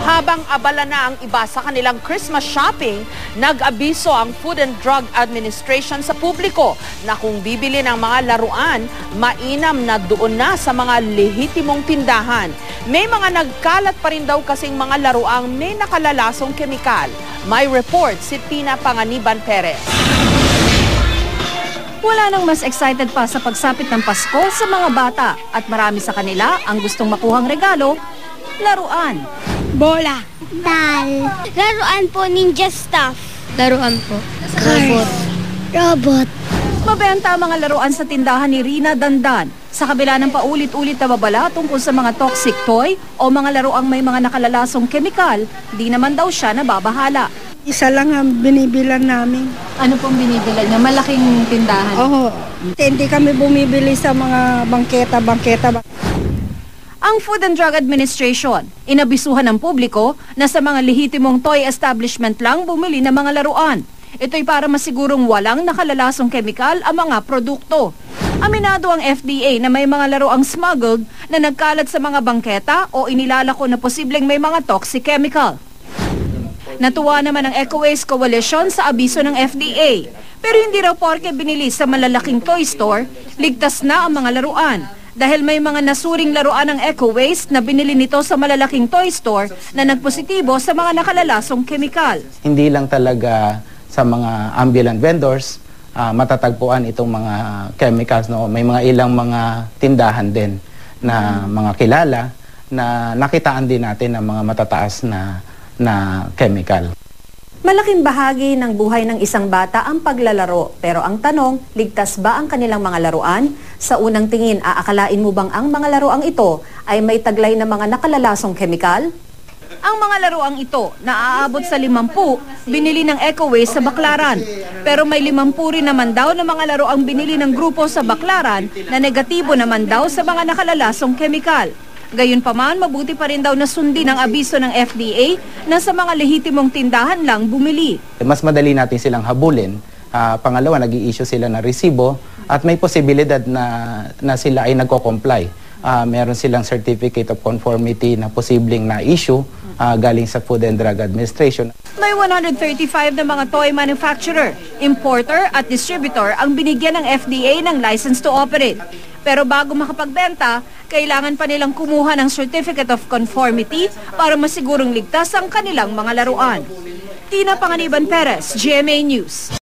Habang abala na ang iba sa kanilang Christmas shopping, nag-abiso ang Food and Drug Administration sa publiko na kung bibili ng mga laruan, mainam na doon na sa mga lehitimong tindahan. May mga nagkalat pa rin daw kasing mga laruang may nakalalasong kemikal. May report si Tina Panganiban Perez. Wala nang mas excited pa sa pagsapit ng Pasko sa mga bata at marami sa kanila ang gustong makuhang regalo, laruan. Bola. Dal. Laruan po, ninja stuff. Laruan po. Robot. Robot. Mabenta ang mga laruan sa tindahan ni Rina Dandan. Sa kabila ng paulit-ulit na babala tungkol sa mga toxic toy o mga laruang may mga nakalalasong kemikal, di naman daw siya nababahala. Isa lang ang binibilan namin. Ano pong binibilan niya? Malaking tindahan? Oo. Hindi kami bumibili sa mga bangketa. Ang Food and Drug Administration, inabisuhan ng publiko na sa mga lehitimong toy establishment lang bumili ng mga laruan. Ito'y para masigurong walang nakalalasong kemikal ang mga produkto. Aminado ang FDA na may mga laruang smuggled na nagkalat sa mga bangketa o inilalako na posibleng may mga toxic chemical. Natuwa naman ang Eco-Waste Coalition sa abiso ng FDA. Pero hindi raw porke binili sa malalaking toy store, ligtas na ang mga laruan. Dahil may mga nasuring laruan ng Eco-Waste na binili nito sa malalaking toy store na nagpositibo sa mga nakalalasong kemikal. Hindi lang talaga sa mga ambulant vendors matatagpuan itong mga chemicals. No? May mga ilang mga tindahan din na mga kilala na nakitaan din natin ng mga matataas na chemical. Malaking bahagi ng buhay ng isang bata ang paglalaro. Pero ang tanong, ligtas ba ang kanilang mga laruan? Sa unang tingin, aakalain mo bang ang mga laruang ito ay may taglay na mga nakalalasong kemikal? Ang mga laruang ito, na aabot sa 50, binili ng Eco-Waste sa Baclaran. Pero may 50 rin naman daw na mga laruang binili ng grupo sa Baclaran na negatibo naman daw sa mga nakalalasong kemikal. Gayunpaman, mabuti pa rin daw na sundin ang abiso ng FDA na sa mga lehitimong tindahan lang bumili. Mas madali natin silang habulin. Pangalawa, nag-i-issue sila ng resibo at may posibilidad na sila ay nagko-comply. Meron silang certificate of conformity na posibleng na-issue galing sa Food and Drug Administration. May 135 na mga toy manufacturer, importer at distributor ang binigyan ng FDA ng license to operate. Pero bago makapagbenta, kailangan pa nilang kumuha ng Certificate of Conformity para masigurong ligtas ang kanilang mga laruan. Tina Panganiban Perez, GMA News.